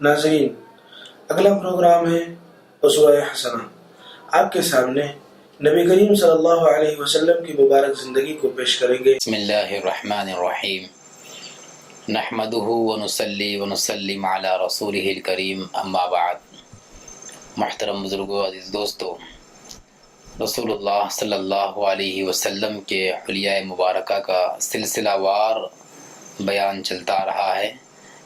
ناظرین، اگلا پروگرام ہے اسوہ حسنہ۔ آپ کے سامنے نبی کریم صلی اللہ علیہ وسلم کی مبارک زندگی کو پیش کریں گے۔ بسم اللہ الرحمن الرحیم، نحمدہ ونصلی ونسلم علی رسولہ الکریم، اما بعد۔ محترم بزرگوں، عزیز دوستو، رسول اللہ صلی اللہ علیہ وسلم کے حلیہ مبارکہ کا سلسلہ وار بیان چلتا رہا ہے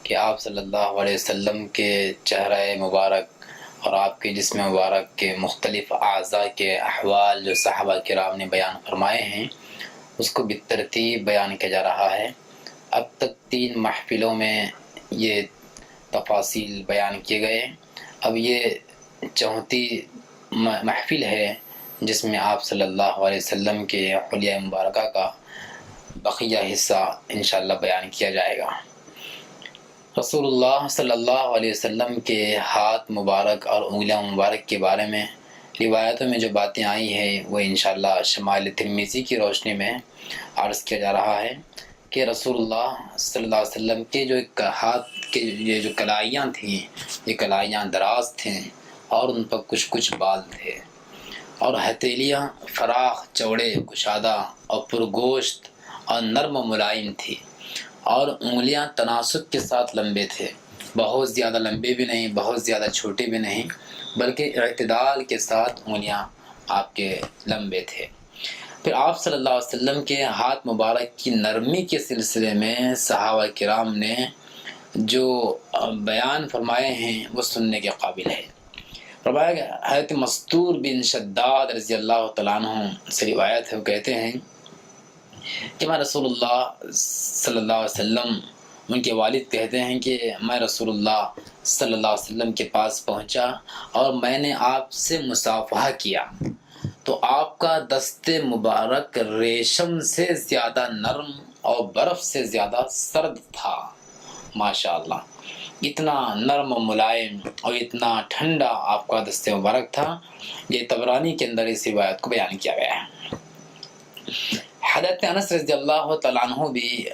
کہ آپ صلی اللہ علیہ وسلم کے چہرہ مبارک اور آپ کے جسم مبارک کے مختلف اعضاء کے احوال جو صحابہ کرام نے بیان فرمائے ہیں اس کو بالترتیب بیان کیا جا رہا ہے۔ اب تک 3 محفلوں میں یہ تفاصیل بیان کیے گئے، اب یہ 4تھی محفل ہے جس میں آپ صلی اللہ علیہ وسلم کے حلیہ مبارکہ کا بقیہ حصہ انشاءاللہ بیان کیا جائے گا۔ رسول اللہ صلی اللہ علیہ وسلم کے ہاتھ مبارک اور انگلیاں مبارک کے بارے میں روایتوں میں جو باتیں آئی ہیں وہ انشاءاللہ شمائل ترمذی کی روشنی میں عرض کیا جا رہا ہے کہ رسول اللہ صلی اللہ علیہ وسلم کے جو ہاتھ کے یہ جو کلائیاں تھیں، یہ کلائیاں دراز تھیں اور ان پر کچھ بال تھے، اور ہتھیلیاں فراخ، چوڑے، کشادہ اور پرگوشت اور نرم و ملائم تھی، اور انگلیاں تناسب کے ساتھ لمبے تھے، بہت زیادہ لمبے بھی نہیں، بہت زیادہ چھوٹے بھی نہیں، بلکہ اعتدال کے ساتھ انگلیاں آپ کے لمبے تھے۔ پھر آپ صلی اللہ علیہ وسلم کے ہاتھ مبارک کی نرمی کے سلسلے میں صحابہ کرام نے جو بیان فرمائے ہیں وہ سننے کے قابل ہے۔ فرمایا کہ حضرت مستور بن شداد رضی اللہ تعالیٰ عنہ سے روایت ہے، وہ کہتے ہیں کہ میں رسول اللہ صلی اللہ علیہ وسلم، ان کے والد کہتے ہیں کہ میں رسول اللہ صلی اللہ علیہ وسلم کے پاس پہنچا اور میں نے آپ سے مصافحہ کیا تو آپ کا دست مبارک ریشم سے زیادہ نرم اور برف سے زیادہ سرد تھا۔ ماشاءاللہ، اتنا نرم و ملائم اور اتنا ٹھنڈا آپ کا دست مبارک تھا۔ یہ طبرانی کے اندر اس روایت کو بیان کیا گیا ہے۔ حضرت انس رضی اللہ تعالیٰ عنہ بھی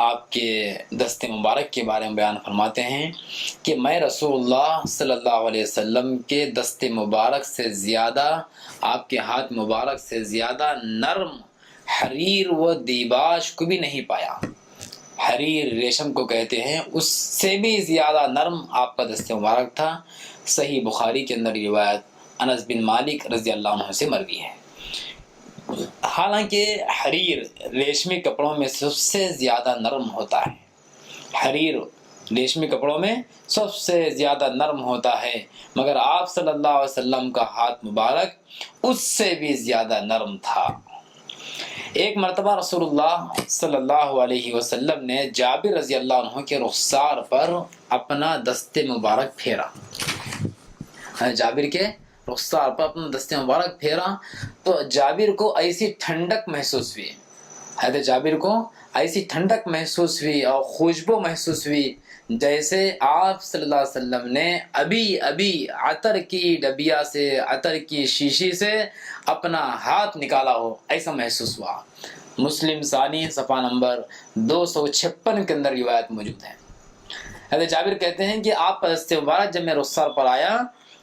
آپ کے دست مبارک کے بارے میں بیان فرماتے ہیں کہ میں رسول اللہ صلی اللہ علیہ وسلم کے دست مبارک سے زیادہ، آپ کے ہاتھ مبارک سے زیادہ نرم حریر و دیباج کو بھی نہیں پایا۔ حریر ریشم کو کہتے ہیں، اس سے بھی زیادہ نرم آپ کا دست مبارک تھا۔ صحیح بخاری کے اندر روایت انس بن مالک رضی اللہ عنہ سے مروی ہے۔ حالانکہ حریر ریشمی کپڑوں میں سب سے زیادہ نرم ہوتا ہے، حریر ریشمی کپڑوں میں سب سے زیادہ نرم ہوتا ہے، مگر آپ صلی اللہ علیہ وسلم کا ہاتھ مبارک اس سے بھی زیادہ نرم تھا۔ ایک مرتبہ رسول اللہ صلی اللہ علیہ وسلم نے جابر رضی اللہ عنہ کے رخسار پر اپنا دست مبارک پھیرا، جابر کے رخسار پر اپنا دست مبارک پھیرا تو جابر کو ایسی ٹھنڈک محسوس ہوئی، حضرت جابر کو ایسی ٹھنڈک محسوس ہوئی اور خوشبو محسوس ہوئی جیسے آپ صلی اللہ علیہ وسلم نے ابھی عطر کی ڈبیا سے، عطر کی شیشی سے اپنا ہاتھ نکالا ہو، ایسا محسوس ہوا۔ مسلم ثانی صفحہ نمبر 256 کے اندر روایت موجود ہے۔ حضرت جابر کہتے ہیں کہ آپ کا دست مبارک جب میرے رخسار پر آیا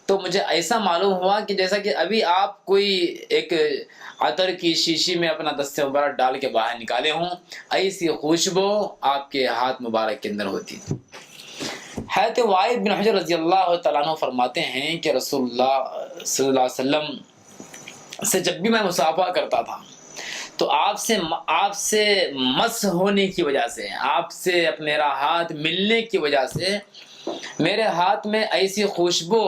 تو مجھے ایسا معلوم ہوا کہ جیسا کہ ابھی آپ کوئی ایک عطر کی شیشی میں اپنا دست مبارک ڈال کے باہر نکالے ہوں، ایسی خوشبو آپ کے ہاتھ مبارک کے اندر ہوتی تھی۔ حضرت وائل بن حجر رضی اللہ تعالیٰ عنہ فرماتے ہیں کہ رسول اللہ صلی اللہ علیہ وسلم سے جب بھی میں مصافحہ کرتا تھا تو آپ سے مس ہونے کی وجہ سے، آپ سے میرا ہاتھ ملنے کی وجہ سے میرے ہاتھ میں ایسی خوشبو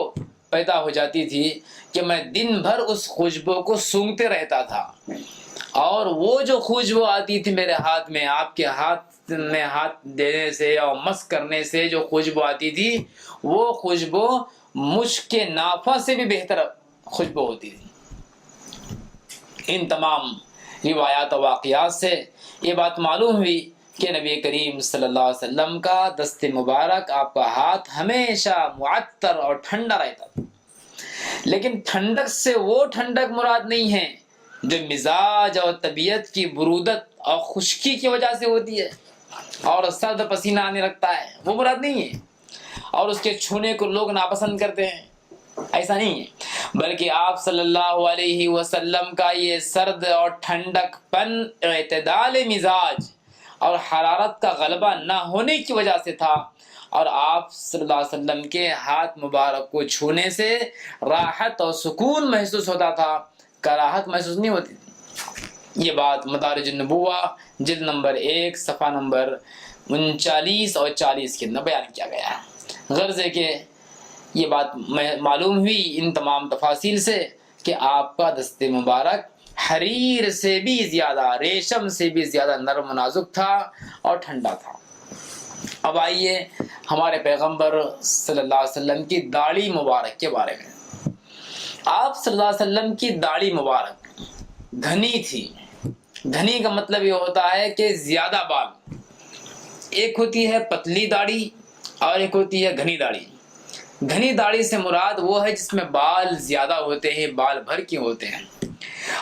پیدا ہو جاتی تھی کہ میں دن بھر اس خوشبو کو سونگھتے رہتا تھا، اور وہ جو خوشبو آتی تھی میرے ہاتھ میں، آپ کے ہاتھ میں ہاتھ دینے سے اور مس کرنے سے جو خوشبو آتی تھی وہ خوشبو مشک کے نافہ سے بھی بہتر خوشبو ہوتی تھی۔ ان تمام روایات و واقعات سے یہ بات معلوم ہوئی کہ نبی کریم صلی اللہ علیہ وسلم کا دست مبارک، آپ کا ہاتھ ہمیشہ معطر اور ٹھنڈا رہتا تھا۔ لیکن ٹھنڈک سے وہ ٹھنڈک مراد نہیں ہے جو مزاج اور طبیعت کی برودت اور خشکی کی وجہ سے ہوتی ہے اور سرد پسینہ آنے لگتا ہے، وہ مراد نہیں ہے۔ اور اس کے چھونے کو لوگ ناپسند کرتے ہیں، ایسا نہیں ہے، بلکہ آپ صلی اللہ علیہ وسلم کا یہ سرد اور ٹھنڈک پن اعتدال مزاج اور حرارت کا غلبہ نہ ہونے کی وجہ سے تھا، اور آپ صلی اللہ علیہ وسلم کے ہاتھ مبارک کو چھونے سے راحت اور سکون محسوس ہوتا تھا، کراہت محسوس نہیں ہوتی تھی۔ یہ بات مدارج النبوہ جلد نمبر 1 صفحہ نمبر 39 اور 40 کے اندر بیان کیا گیا ہے۔ غرض ہے کہ یہ بات معلوم ہوئی ان تمام تفاصیل سے کہ آپ کا دست مبارک حریر سے بھی زیادہ، ریشم سے بھی زیادہ نرم و نازک تھا اور ٹھنڈا تھا۔ اب آئیے ہمارے پیغمبر صلی اللہ علیہ وسلم کی داڑھی مبارک کے بارے میں۔ آپ صلی اللہ علیہ وسلم کی داڑھی مبارک گھنی تھی۔ گھنی کا مطلب یہ ہوتا ہے کہ زیادہ بال، ایک ہوتی ہے پتلی داڑھی اور ایک ہوتی ہے گھنی داڑھی۔ گھنی داڑھی سے مراد وہ ہے جس میں بال زیادہ ہوتے ہیں، بال بھر کے ہوتے ہیں،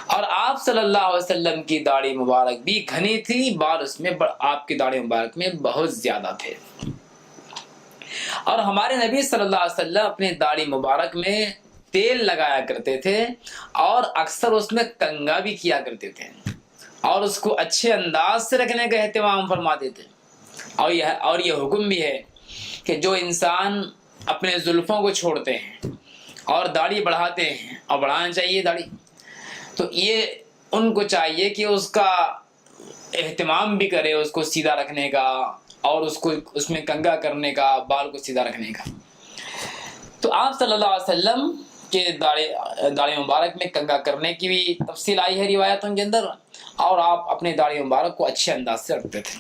اور آپ صلی اللہ علیہ وسلم کی داڑھی مبارک بھی گھنی تھی، بال اس میں آپ کی داڑھی مبارک میں بہت زیادہ تھے۔ اور ہمارے نبی صلی اللہ علیہ وسلم اپنی داڑھی مبارک میں تیل لگایا کرتے تھے اور اکثر اس میں کنگھا بھی کیا کرتے تھے، اور اس کو اچھے انداز سے رکھنے کا اہتمام فرماتے تھے۔ اور یہ حکم بھی ہے کہ جو انسان اپنے زلفوں کو چھوڑتے ہیں اور داڑھی بڑھاتے ہیں، اور بڑھانا چاہیے داڑھی، تو یہ ان کو چاہیے کہ اس کا اہتمام بھی کرے، اس کو سیدھا رکھنے کا اور اس میں کنگھا کرنے کا، بال کو سیدھا رکھنے کا۔ تو آپ صلی اللہ علیہ وسلم کے داڑھی مبارک میں کنگھا کرنے کی بھی تفصیل آئی ہے روایتوں کے اندر، اور آپ اپنے داڑھی مبارک کو اچھے انداز سے رکھتے تھے۔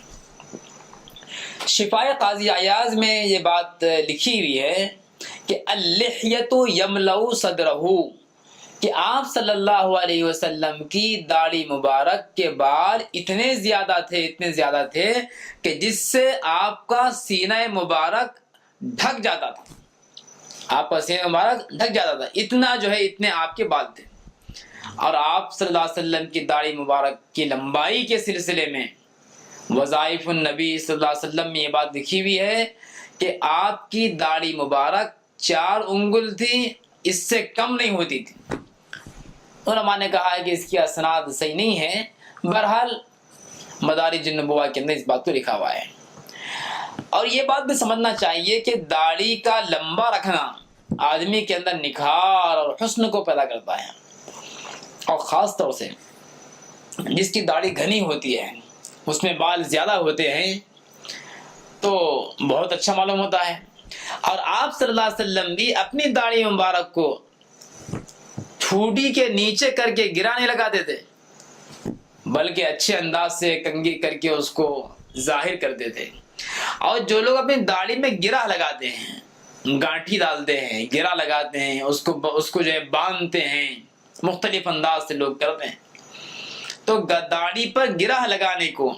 شفائے قاضی عیاض میں یہ بات لکھی ہوئی ہے کہ اللحیۃ یملأ صدرہ، کہ آپ صلی اللہ علیہ وسلم کی داڑھی مبارک کے بال اتنے زیادہ تھے کہ جس سے آپ کا سینہ مبارک ڈھک جاتا تھا، آپ کا سینہ مبارک ڈھک جاتا تھا، اتنے آپ کے بال تھے۔ اور آپ صلی اللہ علیہ وسلم کی داڑھی مبارک کی لمبائی کے سلسلے میں وظائف النبی صلی اللہ علیہ وسلم میں یہ بات لکھی ہوئی ہے کہ آپ کی داڑھی مبارک 4 انگل تھی، اس سے کم نہیں ہوتی تھی۔ علماء نے کہا ہے کہ اس کی اسناد صحیح نہیں ہے، بہرحال مدارج النبوہ کے اندر اس بات کو لکھا ہوا ہے۔ اور یہ بات بھی سمجھنا چاہیے کہ داڑھی کا لمبا رکھنا آدمی کے اندر نکھار اور حسن کو پیدا کرتا ہے، اور خاص طور سے جس کی داڑھی گھنی ہوتی ہے، اس میں بال زیادہ ہوتے ہیں، تو بہت اچھا معلوم ہوتا ہے۔ اور آپ صلی اللہ علیہ وسلم بھی اپنی داڑھی مبارک کو ٹھوڈی کے نیچے کر کے گرا نہیں لگاتے تھے، بلکہ اچھے انداز سے کنگھی کر کے اس کو ظاہر کرتے تھے۔ اور جو لوگ اپنی داڑھی میں گرہ لگاتے ہیں، گانٹھی ڈالتے ہیں، گرہ لگاتے ہیں، اس کو جو ہے باندھتے ہیں، مختلف انداز سے لوگ کرتے ہیں، تو داڑھی پر گرہ لگانے کو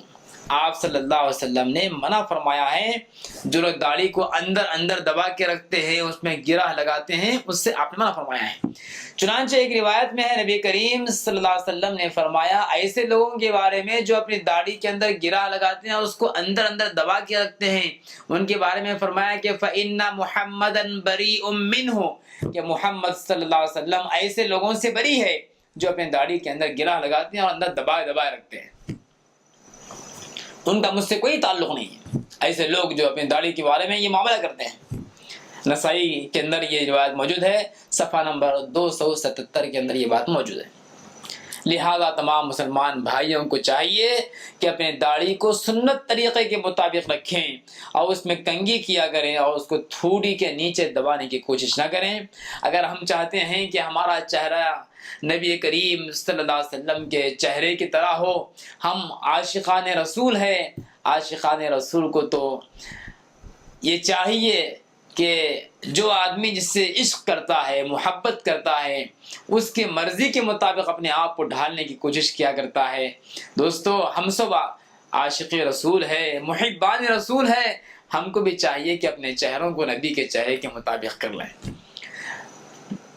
آپ صلی اللہ علیہ وسلم نے منع فرمایا ہے۔ جو لوگ داڑھی کو اندر دبا کے رکھتے ہیں، اس میں گرہ لگاتے ہیں، اس سے آپ نے منع فرمایا ہے۔ چنانچہ ایک روایت میں ہے نبی کریم صلی اللہ علیہ وسلم نے فرمایا ایسے لوگوں کے بارے میں جو اپنی داڑھی کے اندر گرہ لگاتے ہیں اور اس کو اندر دبا کے رکھتے ہیں، ان کے بارے میں فرمایا کہ فَإِنَّ مُحَمَّدًا بَرِيءٌ مِّنْهُ، کہ محمد صلی اللہ علیہ وسلم ایسے لوگوں سے بری ہے جو اپنے داڑھی کے اندر گرہ لگاتے ہیں اور اندر دبائے رکھتے ہیں، ان کا مجھ سے کوئی تعلق نہیں ہے۔ ایسے لوگ جو اپنی داڑھی کے بارے میں یہ معاملہ کرتے ہیں۔ نسائی کے اندر یہ روایت موجود ہے، صفحہ نمبر 277 کے اندر یہ بات موجود ہے۔ لہذا تمام مسلمان بھائیوں کو چاہیے کہ اپنے داڑھی کو سنت طریقے کے مطابق رکھیں اور اس میں کنگھی کیا کریں اور اس کو تھوڑی کے نیچے دبانے کی کوشش نہ کریں۔ اگر ہم چاہتے ہیں کہ ہمارا چہرہ نبی کریم صلی اللہ علیہ وسلم کے چہرے کی طرح ہو، ہم عاشقان رسول ہیں، عاشقان رسول کو تو یہ چاہیے کہ جو آدمی جس سے عشق کرتا ہے، محبت کرتا ہے، اس کے مرضی کے مطابق اپنے آپ کو ڈھالنے کی کوشش کیا کرتا ہے۔ دوستو، ہم سب عاشق رسول ہے، محبان رسول ہے، ہم کو بھی چاہیے کہ اپنے چہروں کو نبی کے چہرے کے مطابق کر لیں،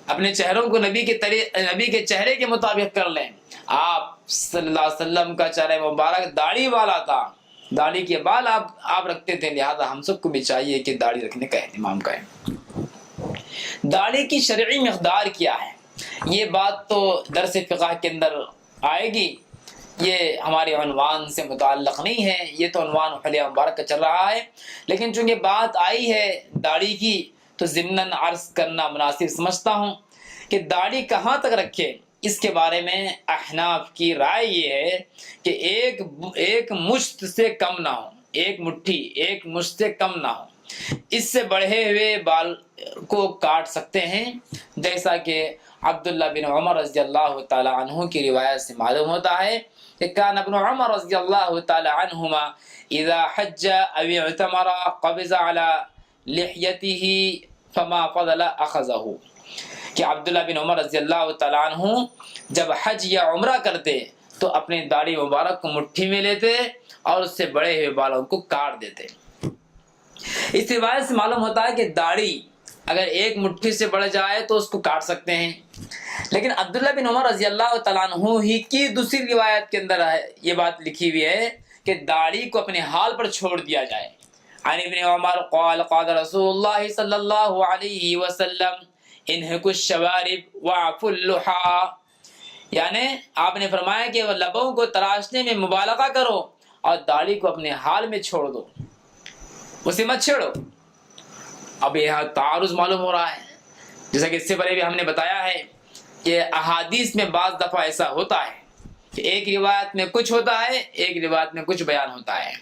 اپنے چہروں کو نبی کے چہرے کے مطابق کر لیں۔ آپ صلی اللہ علیہ وسلم کا چہرہ مبارک داڑھی والا تھا، داڑھی کے بال آپ رکھتے تھے، لہذا ہم سب کو بھی چاہیے کہ داڑھی رکھنے کا اہتمام کریں۔ داڑھی کی شرعی مقدار کیا ہے، یہ بات تو درس فقہ کے اندر آئے گی، یہ ہمارے عنوان سے متعلق نہیں ہے، یہ تو عنوان حلیہ مبارک کا چل رہا ہے، لیکن چونکہ بات آئی ہے داڑھی کی تو ضمناً عرض کرنا مناسب سمجھتا ہوں کہ داڑھی کہاں تک رکھے۔ اس کے بارے میں احناف کی رائے یہ ہے کہ ایک مشت سے کم نہ ہو، ایک مشت سے کم نہ ہو، اس سے بڑھے ہوئے بال کو کاٹ سکتے ہیں، جیسا کہ عبداللہ بن عمر رضی اللہ تعالی عنہ کی روایت سے معلوم ہوتا ہے کہ کان ابن عمر رضی اللہ تعالی عنہما اذا حج او اعتمر قبض على لحیته فما فضل اخذه، کہ عبداللہ بن عمر رضی اللہ تعالی عنہ جب حج یا عمرہ کرتے تو اپنے داڑھی مبارک کو مٹھی میں لیتے اور اس سے بڑے ہوئے بالوں کو کاٹ دیتے۔ اس روایت سے معلوم ہوتا ہے کہ داڑھی اگر ایک مٹھی سے بڑھ جائے تو اس کو کاٹ سکتے ہیں، لیکن عبداللہ بن عمر رضی اللہ تعالیٰ عنہ ہی کی دوسری روایت کے اندر یہ بات لکھی ہوئی ہے کہ داڑھی کو اپنے حال پر چھوڑ دیا جائے۔ عن ابن عمر قال قال رسول اللہ صلی اللہ علیہ وسلم انحکوا الشوارب واعفوا اللحى، یعنی آپ نے فرمایا کہ وہ لبوں کو تراشنے میں مبالغہ کرو اور داڑھی کو اپنے حال میں چھوڑ دو، اسے مت چھیڑو۔ اب یہاں تعارض معلوم ہو رہا ہے، جیسا کہ اس سے پہلے بھی ہم نے بتایا ہے کہ احادیث میں بعض دفعہ ایسا ہوتا ہے کہ ایک روایت میں کچھ ہوتا ہے، ایک روایت میں کچھ بیان ہوتا ہے۔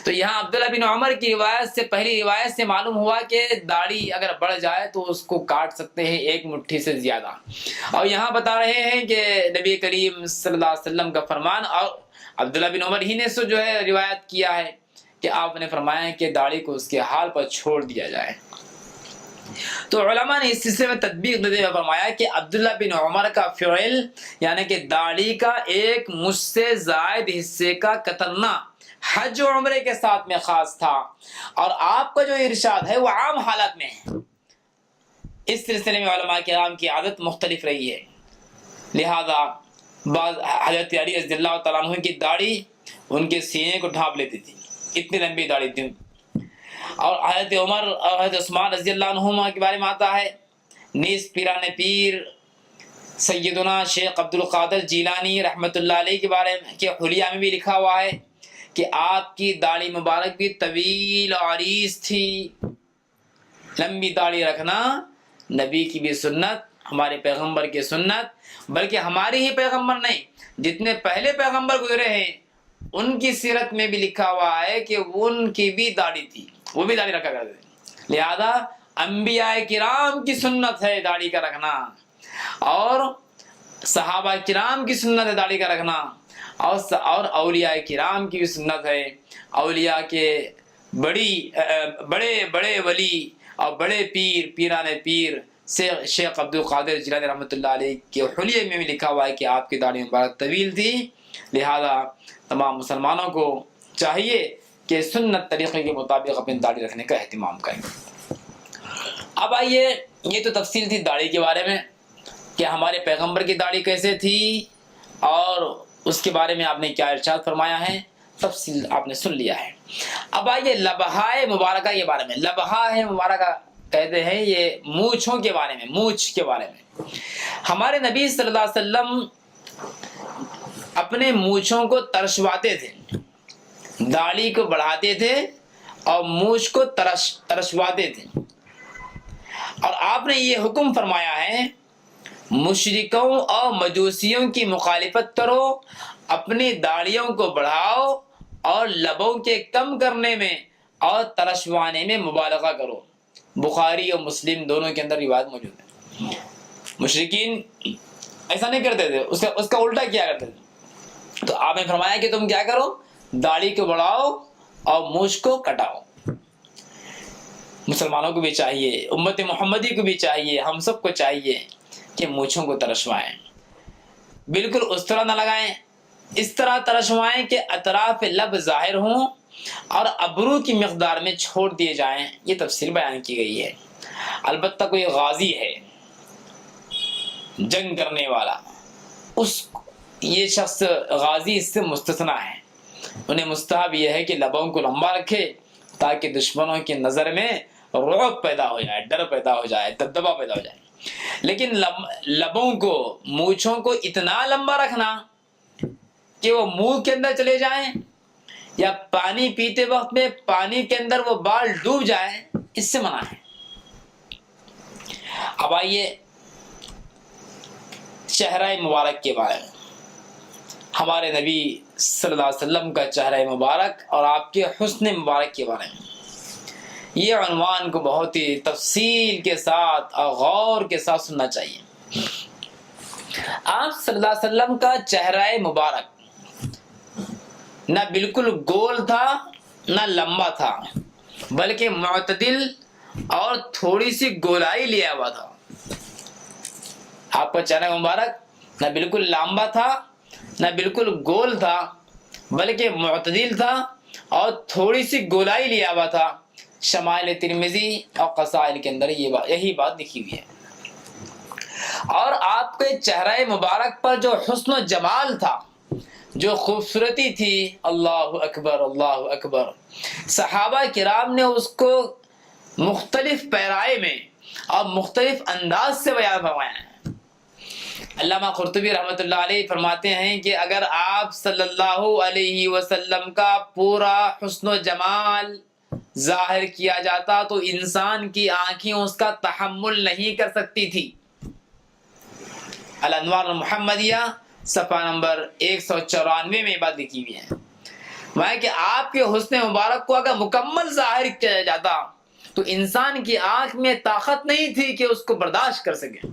تو یہاں عبداللہ بن عمر کی روایت سے، پہلی روایت سے معلوم ہوا کہ داڑھی اگر بڑھ جائے تو اس کو کاٹ سکتے ہیں ایک مٹھی سے زیادہ، اور یہاں بتا رہے ہیں کہ نبی کریم صلی اللہ علیہ وسلم کا فرمان، اور عبداللہ بن عمر ہی نے سو جو ہے روایت کیا ہے کہ آپ نے فرمایا کہ داڑھی کو اس کے حال پر چھوڑ دیا جائے۔ تو علماء نے اس سلسلے میں تطبیق دیتے ہوئے فرمایا کہ عبداللہ بن عمر کا فعل، یعنی کہ داڑھی کا ایک مجھ سے زائد حصے کا کترنا حج و عمرے کے ساتھ میں خاص تھا، اور آپ کا جو ارشاد ہے وہ عام حالات میں ہے۔ اس سلسلے میں علماء کرام کی عادت مختلف رہی ہے، لہذا بعض حضرت علی رضی اللہ تعالیٰ عنہ کی داڑھی ان کے سینے کو ڈھانپ لیتی تھی، اتنی لمبی داڑھی تھی، اور حضرت عمر اور حضرت عثمان رضی اللہ عنہما کے بارے میں آتا ہے، نیز پیران پیر سیدنا شیخ عبد القادر جیلانی رحمۃ اللہ علیہ کے بارے میں کہ حلیہ میں بھی لکھا ہوا ہے کہ آپ کی داڑھی مبارک بھی طویل اور عریض تھی۔ لمبی داڑھی رکھنا نبی کی بھی سنت، ہمارے پیغمبر کی سنت، بلکہ ہمارے ہی پیغمبر نہیں، جتنے پہلے پیغمبر گزرے ہیں ان کی سیرت میں بھی لکھا ہوا ہے کہ ان کی بھی داڑھی تھی، وہ بھی داڑھی رکھا کرتے تھے۔ لہذا انبیاء کرام کی سنت ہے داڑھی کا رکھنا، اور صحابہ کرام کی سنت ہے داڑھی کا رکھنا، اور اولیاء کرام کی بھی سنت ہے۔ اولیاء کے بڑے بڑے ولی اور بڑے پیران پیر شیخ عبد القادر جیلانی رحمۃ اللہ علیہ کے حلیے میں بھی لکھا ہوا ہے کہ آپ کی داڑھی مبارک طویل تھی۔ لہذا تمام مسلمانوں کو چاہیے کہ سنت طریقے کے مطابق اپنی داڑھی رکھنے کا اہتمام کریں۔ اب آئیے، یہ تو تفصیل تھی داڑھی کے بارے میں کہ ہمارے پیغمبر کی داڑھی کیسے تھی اور اس کے بارے میں آپ نے کیا ارشاد فرمایا ہے، تفصیل آپ نے سن لیا ہے۔ اب آئیے لبہائے مبارکہ کے بارے میں۔ لبہائے مبارکہ کہتے ہیں یہ مونچھوں کے بارے میں، مونچھ کے بارے میں۔ ہمارے نبی صلی اللہ علیہ وسلم اپنے مونچھوں کو ترشواتے تھے، داڑھی کو بڑھاتے تھے اور مونچھ کو ترشواتے تھے، اور آپ نے یہ حکم فرمایا ہے مشرکوں اور مجوسیوں کی مخالفت کرو، اپنی داڑھیوں کو بڑھاؤ اور لبوں کے کم کرنے میں اور ترشوانے میں مبالغہ کرو۔ بخاری اور مسلم دونوں کے اندر روایت موجود ہے۔ مشرکین ایسا نہیں کرتے تھے، اس کا الٹا کیا کرتے تھے، تو آپ نے فرمایا کہ تم کیا کرو، داڑھی کو بڑھاؤ اور مونچھ کو کٹاؤ۔ مسلمانوں کو بھی چاہیے، امت محمدی کو بھی چاہیے، ہم سب کو چاہیے کہ مونچھوں کو ترشوائیں، بالکل اس طرح نہ لگائیں، اس طرح ترشوائیں کہ اطراف لب ظاہر ہوں اور ابرو کی مقدار میں چھوڑ دیے جائیں۔ یہ تفصیل بیان کی گئی ہے۔ البتہ کوئی غازی ہے، جنگ کرنے والا، یہ شخص غازی اس سے مستثنا ہے، انہیں مستحب یہ ہے کہ لبوں کو لمبا رکھے تاکہ دشمنوں کی نظر میں رعب پیدا ہو جائے، ڈر پیدا ہو جائے، دبدبا پیدا ہو جائے۔ لیکن لبوں کو، مونچھوں کو اتنا لمبا رکھنا کہ وہ منہ کے اندر چلے جائیں یا پانی پیتے وقت میں پانی کے اندر وہ بال ڈوب جائیں، اس سے منع ہے۔ اب آئیے چہرہ مبارک کے بارے میں۔ ہمارے نبی صلی اللہ علیہ وسلم کا چہرہ مبارک اور آپ کے حسن مبارک کے بارے میں یہ عنوان کو بہت ہی تفصیل کے ساتھ اور غور کے ساتھ سننا چاہیے۔ آپ صلی اللہ علیہ وسلم کا چہرہ مبارک نہ بالکل گول تھا نہ لمبا تھا، بلکہ معتدل اور تھوڑی سی گولائی لیا ہوا تھا۔ آپ کا چہرہ مبارک نہ بالکل لمبا تھا نہ بالکل گول تھا، بلکہ معتدل تھا اور تھوڑی سی گولائی لیا ہوا تھا۔ شمائل ترمذی اور قصائل کے اندر یہی بات لکھی ہوئی ہے۔ اور آپ کے چہرہ مبارک پر جو حسن و جمال تھا، جو خوبصورتی تھی، اللہ اکبر اللہ اکبر، صحابہ کرام نے اس کو مختلف پیرائے میں اور مختلف انداز سے بیان فرمایا ہے۔ علامہ قرطبی رحمۃ اللہ علیہ فرماتے ہیں کہ اگر آپ صلی اللہ علیہ وسلم کا پورا حسن و جمال ظاہر کیا جاتا تو انسان کی آنکھیں اس کا تحمل نہیں کر سکتی تھی۔ الانوار المحمدیہ صفحہ نمبر 194 میں یہ بات لکھی ہوئی ہے۔ میں کہ آپ کے حسن مبارک کو اگر مکمل ظاہر کیا جاتا تو انسان کی آنکھ میں طاقت نہیں تھی کہ اس کو برداشت کر سکے۔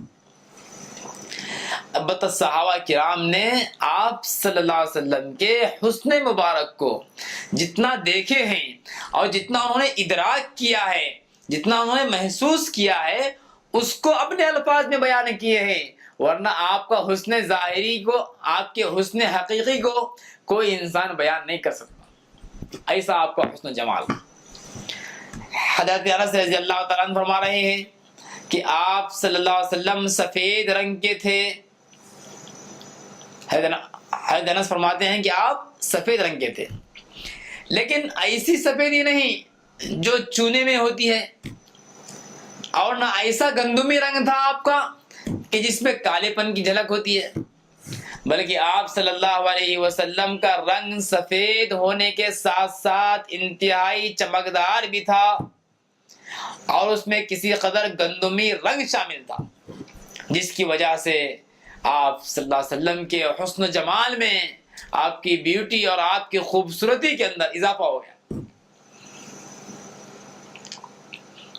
البتہ صحابہ کرام نے آپ صلی اللہ علیہ وسلم کے حسن مبارک کو جتنا دیکھے ہیں اور جتنا انہوں نے ادراک کیا ہے، جتنا انہوں نے محسوس کیا ہے، اس کو اپنے الفاظ میں بیان کیے ہیں، ورنہ آپ کا حسن ظاہری کو، آپ کے حسن حقیقی کو کوئی انسان بیان نہیں کر سکتا۔ ایسا آپ کا حسن جمال۔ حضرت انس رضی اللہ تعالیٰ عنہ فرما رہے ہیں کہ آپ صلی اللہ علیہ وسلم سفید رنگ کے تھے۔ حضرت انس فرماتے ہیں کہ آپ سفید رنگ کے تھے، لیکن ایسی سفیدی نہیں جو چونے میں ہوتی ہے، اور نہ ایسا گندمی رنگ تھا آپ کا کہ جس میں کالے پن کی جھلک ہوتی ہے، بلکہ آپ صلی اللہ علیہ وسلم کا رنگ سفید ہونے کے ساتھ ساتھ انتہائی چمکدار بھی تھا، اور اس میں کسی قدر گندمی رنگ شامل تھا، جس کی وجہ سے آپ صلی اللہ علیہ وسلم کے حسن و جمال میں، آپ کی بیوٹی اور آپ کی خوبصورتی کے اندر اضافہ ہو گیا۔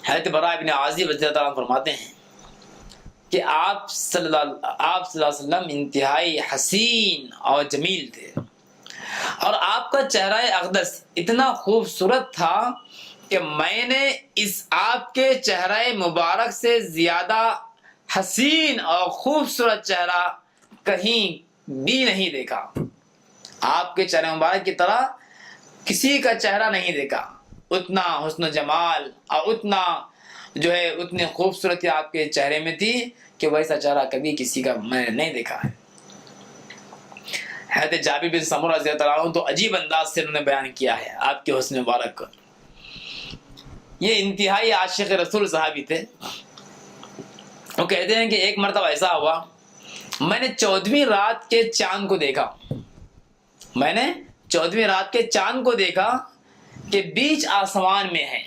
حضرت براء بن عازب رضی اللہ عنہ فرماتے ہیں کہ آپ صلی اللہ علیہ وسلم انتہائی حسین اور جمیل تھے، اور آپ کا چہرہ اقدس اتنا خوبصورت تھا کہ میں نے اس آپ کے چہرہ مبارک سے زیادہ حسین اور خوبصورت چہرہ کہیں بھی نہیں دیکھا۔ آپ کے چہرہ مبارک کی طرح کسی کا چہرہ نہیں دیکھا، اتنا حسن و جمال اور اتنا جو ہے اتنی خوبصورتی آپ کے چہرے میں تھی کہ ویسا چہرہ کبھی کسی کا میں نے نہیں دیکھا ہے۔ حضرت جابر بن سمرہ رضی اللہ عنہ تو عجیب انداز سے انہوں نے بیان کیا ہے آپ کے حسن مبارک کو۔ یہ انتہائی عاشق رسول صحابی تھے۔ وہ کہتے ہیں کہ ایک مرتبہ ایسا ہوا، میں نے 14ویں رات کے چاند کو دیکھا، میں نے 14ویں رات کے چاند کو دیکھا کہ بیچ آسمان میں ہے،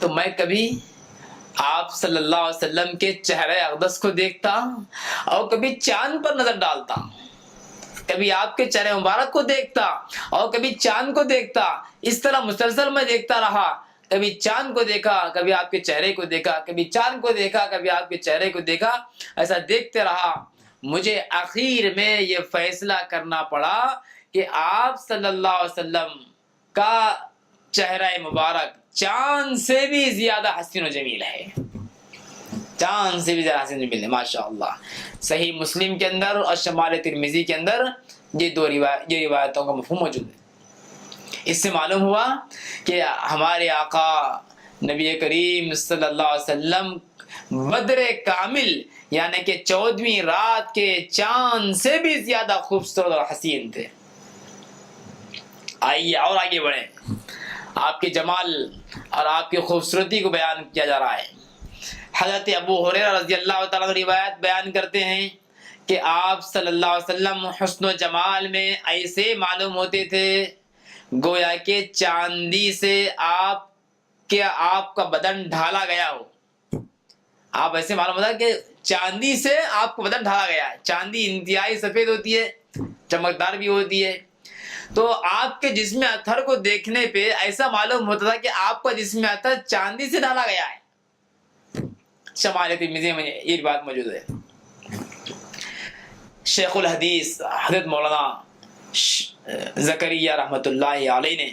تو میں کبھی آپ صلی اللہ علیہ وسلم کے چہرہ اقدس کو دیکھتا اور کبھی چاند پر نظر ڈالتا، کبھی آپ کے چہرہ مبارک کو دیکھتا اور کبھی چاند کو دیکھتا، اس طرح مسلسل میں دیکھتا رہا، کبھی چاند کو دیکھا، کبھی آپ کے چہرے کو دیکھا، کبھی چاند کو دیکھا، کبھی آپ کے چہرے کو دیکھا، ایسا دیکھتے رہا۔ مجھے آخر میں یہ فیصلہ کرنا پڑا کہ آپ صلی اللہ علیہ وسلم کا چہرہ مبارک چاند سے بھی زیادہ حسین و جمیل ہے، چاند سے بھی زیادہ حسین و جمیل ہے، ماشاءاللہ۔ صحیح مسلم کے اندر اور شمال ترمذی کے اندر یہ روایتوں کا مفہوم موجود ہے۔ اس سے معلوم ہوا کہ ہمارے آقا نبی کریم صلی اللہ علیہ وسلم بدر کامل یعنی کہ 14ویں رات کے چاند سے بھی زیادہ خوبصورت اور حسین تھے۔ آئیے اور آگے بڑھیں. آپ کے جمال اور آپ کی خوبصورتی کو بیان کیا جا رہا ہے. حضرت ابو ہریرہ رضی اللہ تعالیٰ عنہ روایت بیان کرتے ہیں کہ آپ صلی اللہ علیہ وسلم حسن و جمال میں ایسے معلوم ہوتے تھے گویا کہ چاندی سے آپ کا بدن ڈھالا گیا ہو. آپ ایسے معلوم ہوتا ہے کہ چاندی سے آپ کا بدن ڈھالا گیا ہے. چاندی انتہائی سفید ہوتی ہے، چمکدار بھی ہوتی ہے. تو آپ کے جسم اطہر کو دیکھنے پہ ایسا معلوم ہوتا تھا کہ آپ کا جسم اطہر چاندی سے ڈھالا گیا ہے. شمال ترمذی میں یہ بات موجود ہے. شیخ الحدیث حضرت مولانا زکریا رحمۃ اللہ علیہ نے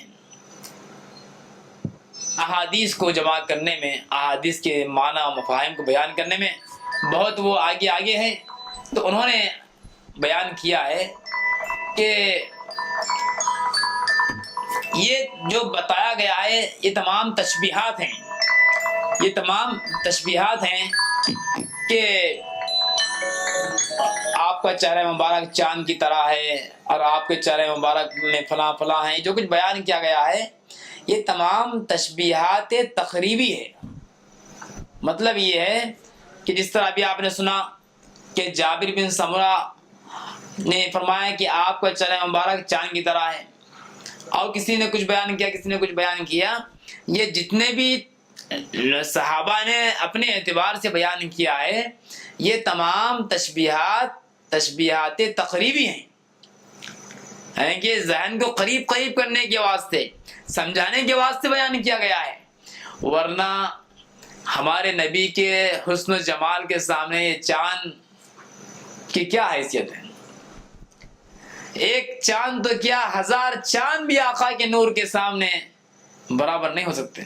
احادیث کو جمع کرنے میں، احادیث کے معنی و مفاہیم کو بیان کرنے میں بہت وہ آگے ہیں. تو انہوں نے بیان کیا ہے کہ یہ جو بتایا گیا ہے یہ تمام تشبیہات ہیں. یہ تمام تشبیہات ہیں کہ آپ کا چہرہ مبارک چاند کی طرح ہے اور آپ کے چہرہ مبارک میں فلاں فلاں ہیں. جو کچھ بیان کیا گیا ہے یہ تمام تشبیہات تقریبی ہے. مطلب یہ ہے کہ جس طرح ابھی آپ نے سنا کہ جابر بن سمرہ نے فرمایا کہ آپ کا چہرہ مبارک چاند کی طرح ہے، اور کسی نے کچھ بیان کیا. یہ جتنے بھی صحابہ نے اپنے اعتبار سے بیان کیا ہے یہ تمام تشبیہات تقریبی ہیں کہ ذہن کو قریب کرنے کے واسطے، سمجھانے کے واسطے بیان کیا گیا ہے. ورنہ ہمارے نبی کے حسن و جمال کے سامنے یہ چاند کی کیا حیثیت ہے؟ ایک چاند تو کیا 1000 چاند بھی آقا کے نور کے سامنے برابر نہیں ہو سکتے.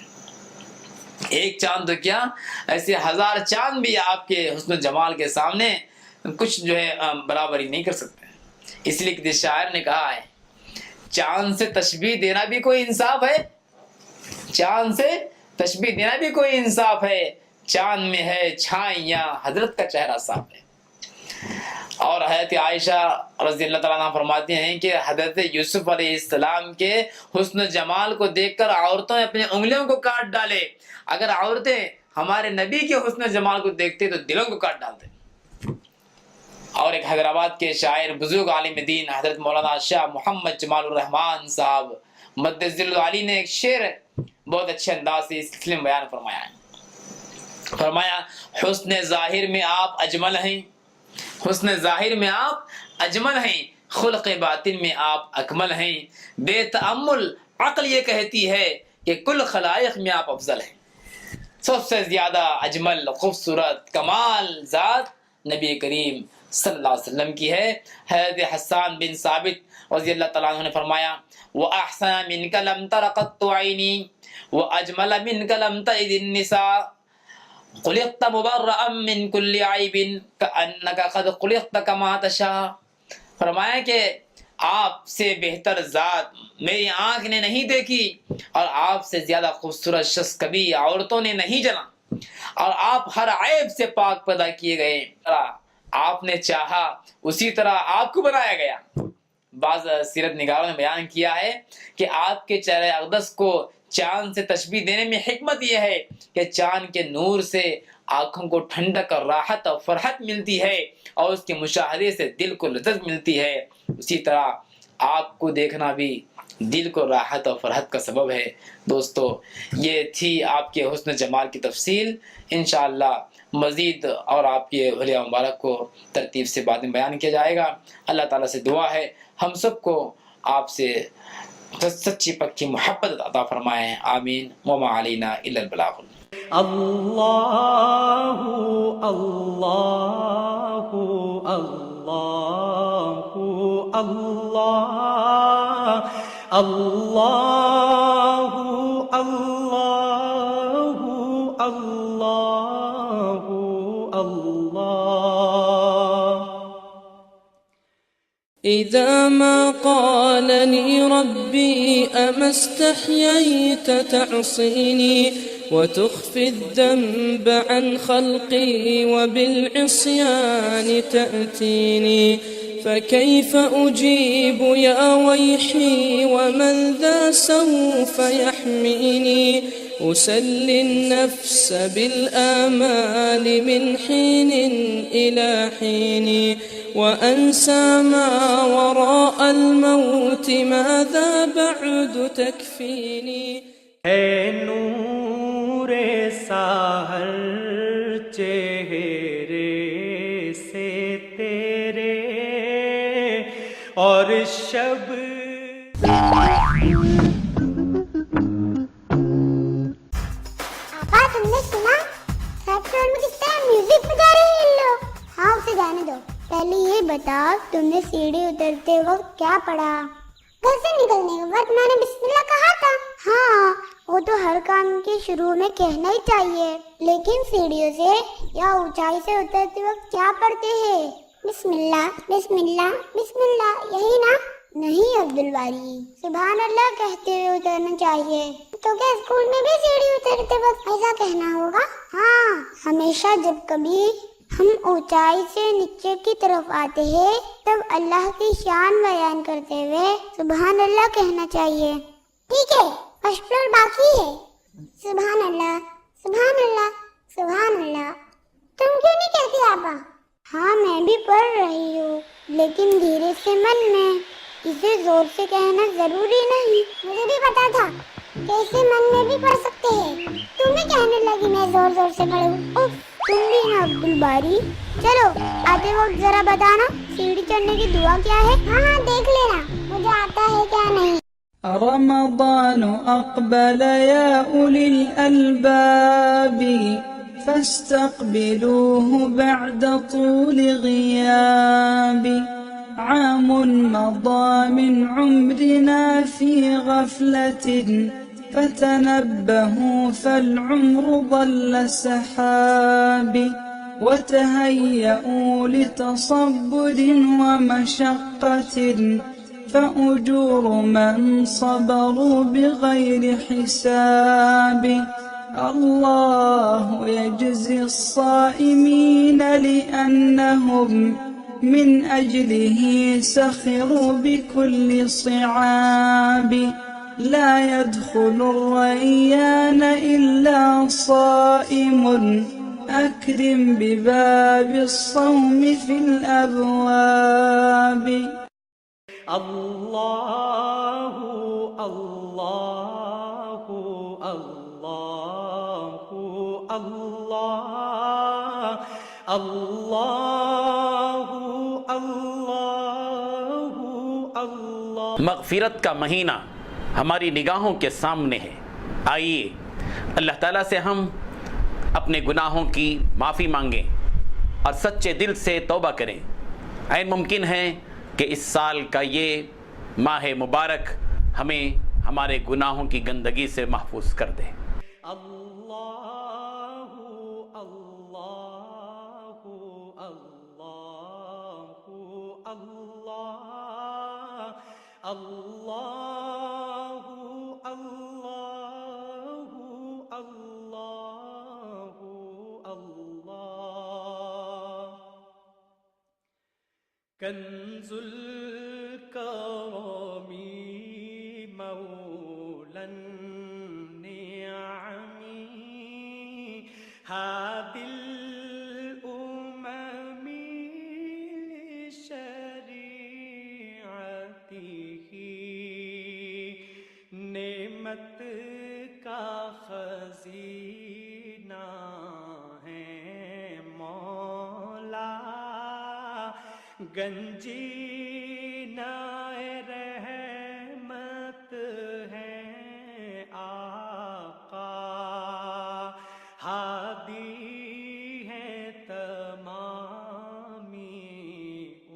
ایک چاند تو کیا ایسے 1000 چاند بھی آپ کے حسن و جمال کے سامنے کچھ جو ہے برابری نہیں کر سکتے. اس لیے کہ شاعر نے کہا ہے چاند سے تشبیہ دینا بھی کوئی انصاف ہے، چاند سے تشبیہ دینا بھی کوئی انصاف ہے. چاند میں ہے چھائیاں حضرت کا چہرہ صاف ہے. اور حضرت عائشہ رضی اللہ تعالیٰ عنہ فرماتی ہیں کہ حضرت یوسف علیہ السلام کے حسن و جمال کو دیکھ کر عورتوں نے اپنی انگلیوں کو کاٹ ڈالے. اگر عورتیں ہمارے نبی کے حسن و جمال کو دیکھتے تو دلوں کو کاٹ ڈالتے. اور ایک حیدرآباد کے شاعر بزرگ عالم دین حضرت مولانا شاہ محمد جمال الرحمان صاحب مدذل علی نے ایک شعر بہت اچھے انداز سے اس سلسلے میں بیان فرمایا حسن ظاہر میں آپ اجمل ہیں، حسن ظاہر میں آپ اجمل ہیں، خلق باطن میں آپ اکمل ہیں. بے تأمل عقل یہ کہتی ہے کہ کل خلائق میں آپ افضل ہیں. سب سے زیادہ اجمل خوبصورت کمال ذات نبی کریم صلی اللہ علیہ وسلم کی ہے. حضرت حسان بن ثابت رضی اللہ تعالیٰ عنہ نے فرمایا وَأَحْسَنَ مِنْكَ لَمْ تَرَ قَطُّ عَيْنِي وَأَجْمَلَ مِنْكَ لَمْ تَلِدِ النِّسَاءُ خُلِقْتَ مُبَرَّأً مِنْ كُلِّ عَيْبٍ كَأَنَّكَ قَدْ خُلِقْتَ كَمَا تَشَاءُ. فرمایا کہ آپ سے بہتر ذات میری آنکھ نے نہیں دیکھی اور آپ سے زیادہ خوبصورت شخص کبھی عورتوں نے نہیں جنا، اور آپ ہر عیب سے پاک پیدا کیے گئے. آپ نے چاہا اسی طرح آپ کو بنایا گیا. بعض سیرت نگاروں نے بیان کیا ہے کہ آپ کے چہرے اقدس کو چاند سے تشبیہ دینے میں حکمت یہ ہے کہ چاند کے نور سے آنکھوں کو ٹھنڈک اور راحت اور فرحت ملتی ہے اور اس کے مشاہدے سے دل کو لذت ملتی ہے. اسی طرح آپ کو دیکھنا بھی دل کو راحت اور فرحت کا سبب ہے. دوستو یہ تھی آپ کے حسن جمال کی تفصیل. انشاءاللہ مزید اور آپ کے حلیہ مبارک کو ترتیب سے بعد میں بیان کیا جائے گا. اللہ تعالیٰ سے دعا ہے ہم سب کو آپ سے سچی پکی محبت عطا فرمائے. آمین. وما علینا الا البلاغ. اللہ اللہ اللہ اللہ اللہ اللہ اللہ اللہ. إذا ما قالني ربي أما استحييت تعصيني وتخفي الذنب عن خلقي وبالعصيان تأتيني فكيف أجيب يا ويحي ومن ذا سوف يحميني أسلي النفس بالآمال من حين إلى حين وأنسى ما وراء الموت ماذا بعد تكفيني ہے نور سحر چہرے سے تیرے اور شب آپا تم نے سنا سب فلور میں کس طرح میوزک بجا رہے ہیں ان لوگ؟ ہاں اسے جانے دو، پہلے یہ بتاؤ تم نے سیڑھی اترتے وقت کیا پڑھا؟ گھر سے نکلنے کے وقت میں نے بسم اللہ کہا تھا۔ ہاں وہ تو ہر کام کے شروع میں کہنا ہی چاہیے، لیکن سیڑھیوں سے یا اونچائی سے اترتے وقت کیا پڑھتے ہیں؟ بسم اللہ بسم اللہ بسم اللہ، یہی نا؟ نہیں عبد الباری، سبحان اللہ کہتے ہوئے اترنا چاہیے۔ تو کیا اسکول میں بھی سیڑھی اترتے وقت ایسا کہنا ہوگا؟ ہاں، ہمیشہ جب کبھی ہم اونچائی سے نیچے کی طرف آتے ہیں تب اللہ کی شان بیان کرتے ہوئے سبحان اللہ کہنا چاہیے۔ ٹھیک ہے، فرسٹ فلور باقی ہے۔ سبحان اللہ سبحان اللہ سبحان اللہ، تم کیوں نہیں کہتی آپا؟ ہاں میں بھی پڑھ رہی ہوں، لیکن دھیرے سے من میں، اسے زور سے کہنا ضروری نہیں۔ مجھے بھی پتا تھا کہ اسے من میں بھی پڑھ سکتے ہیں، تم بھی کہنے لگی میں زور زور سے پڑھوں۔ تم بھی نا عبد الباری۔ چلو آتے وقت ذرا بتانا سیڑھی چڑھنے کی دعا کیا ہے؟ ہاں ہاں دیکھ لینا مجھے آتا ہے کیا نہیں۔ رمضان أقبل يا أولي الألباب فاستقبلوه بعد طول غياب عام مضى من عمرنا في غفلة فتنبهوا فالعمر ضل سحاب وتهيئوا لتصبر ومشقة فأجور من صبروا بغير حساب الله يجزي الصائمين لأنهم من أجله سخروا بكل صعاب لا يدخل الريان إلا صائم أكرم بباب الصوم في الأبواب اللہ اللہ اللہ اللہ اللہ اللہ اللہ۔ مغفرت کا مہینہ ہماری نگاہوں کے سامنے ہے، آئیے اللہ تعالیٰ سے ہم اپنے گناہوں کی معافی مانگیں اور سچے دل سے توبہ کریں۔ عین ممکن ہے کہ اس سال کا یہ ماہ مبارک ہمیں ہمارے گناہوں کی گندگی سے محفوظ کر دے۔ اللہ اللہ اللہ اللہ اللہ اللہ اللہ اللہ۔ کنز الکرم مولا النعم هادي الأمم لشريعته نعمت کا خزینہ ہے مولا، گنجینہ رحمت ہے آقا، ہادی ہے تمامی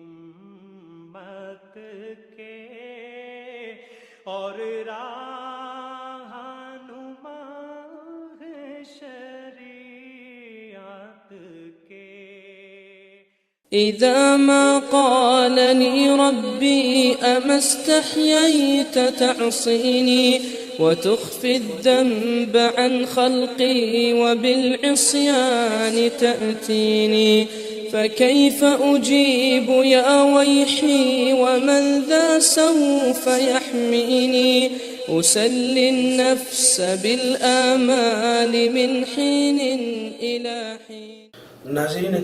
امت کے اور رہنما ہے شریعت کے۔ إذا ما قالني ربي أما استحييت تعصيني وتخفي الذنب عن خلقي وبالعصيان تأتيني فكيف أجيب يا ويحي ومن ذا سوف يحميني أسلي النفس بالآمال من حين إلى حين. ناظرین